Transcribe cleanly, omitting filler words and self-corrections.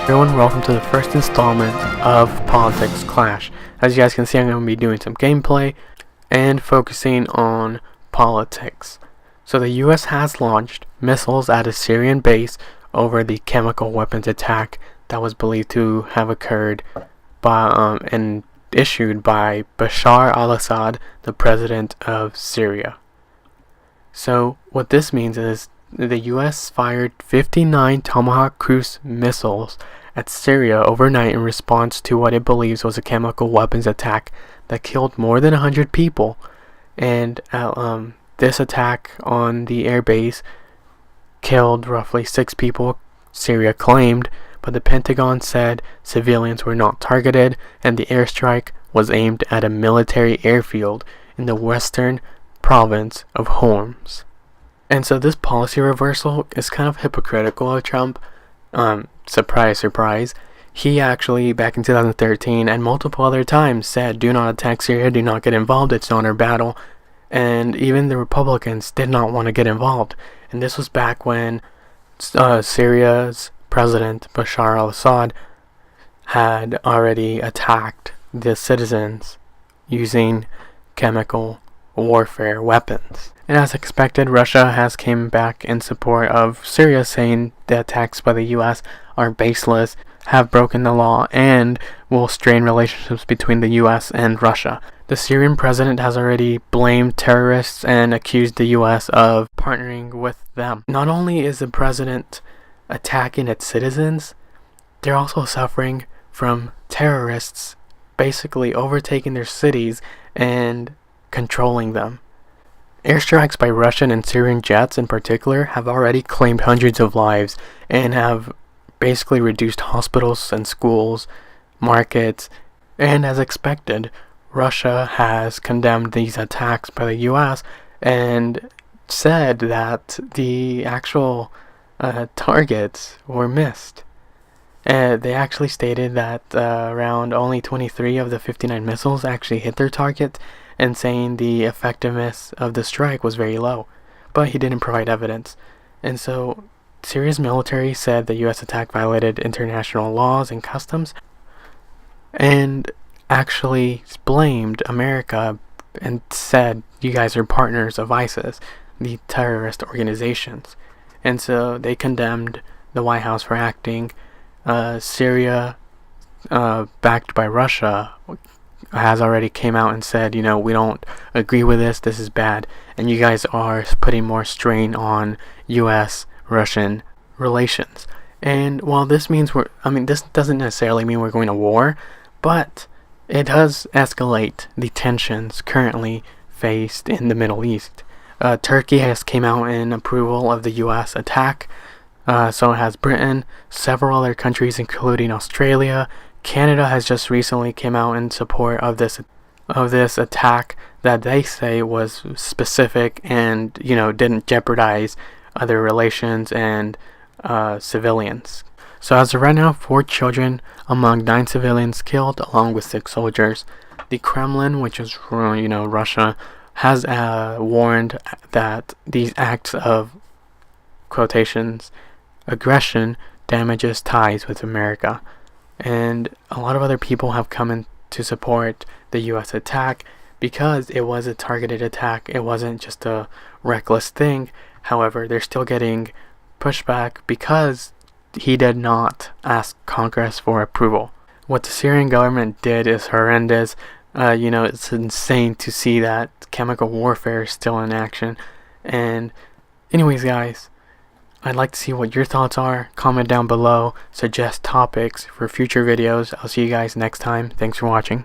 Everyone, welcome to the first installment of Politics Clash. As you guys can see, I'm going to be doing some gameplay and focusing on politics. So the US has launched missiles at a Syrian base over the chemical weapons attack that was believed to have occurred by and issued by Bashar al-Assad, the president of Syria. So what this means is the US fired 59 Tomahawk cruise missiles at Syria overnight in response to what it believes was a chemical weapons attack that killed more than 100 people. And this attack on the airbase killed roughly 6 people, Syria claimed, but the Pentagon said civilians were not targeted, and the airstrike was aimed at a military airfield in the western province of Homs. And so this policy reversal is kind of hypocritical of Trump. Surprise, surprise. He actually, back in 2013 and multiple other times, said, do not attack Syria, do not get involved, it's not our battle. And even the Republicans did not want to get involved. And this was back when Syria's president, Bashar al-Assad, had already attacked the citizens using chemical warfare weapons. And as expected, Russia has came back in support of Syria, saying the attacks by the US are baseless, have broken the law, and will strain relationships between the US and Russia. The Syrian president has already blamed terrorists and accused the US of partnering with them. Not only is the president attacking its citizens, they're also suffering from terrorists basically overtaking their cities and controlling them. Airstrikes by Russian and Syrian jets in particular have already claimed hundreds of lives and have basically reduced hospitals and schools, markets, and as expected, Russia has condemned these attacks by the US and said that the actual targets were missed. They actually stated that around only 23 of the 59 missiles actually hit their target, and saying the effectiveness of the strike was very low, but he didn't provide evidence. And so Syria's military said the US attack violated international laws and customs, and actually blamed America and said, you guys are partners of ISIS, the terrorist organizations. And so they condemned the White House for acting. Syria, backed by Russia, has already came out and said, we don't agree with this is bad, and you guys are putting more strain on US-Russian relations. And while this means this doesn't necessarily mean we're going to war, but it does escalate the tensions currently faced in the Middle East. Turkey has came out in approval of the US attack, so has Britain, several other countries including Australia. Canada has just recently came out in support of this attack that they say was specific and didn't jeopardize other relations and civilians. So as of right now, 4 children among 9 civilians killed, along with 6 soldiers. The Kremlin, which is Russia, has warned that these acts of quotations aggression damages ties with America. And a lot of other people have come in to support the US attack because it was a targeted attack. It wasn't just a reckless thing. However, they're still getting pushback because he did not ask Congress for approval. What the Syrian government did is horrendous. It's insane to see that chemical warfare is still in action. And anyways, guys, I'd like to see what your thoughts are. Comment down below, suggest topics for future videos. I'll see you guys next time. Thanks for watching.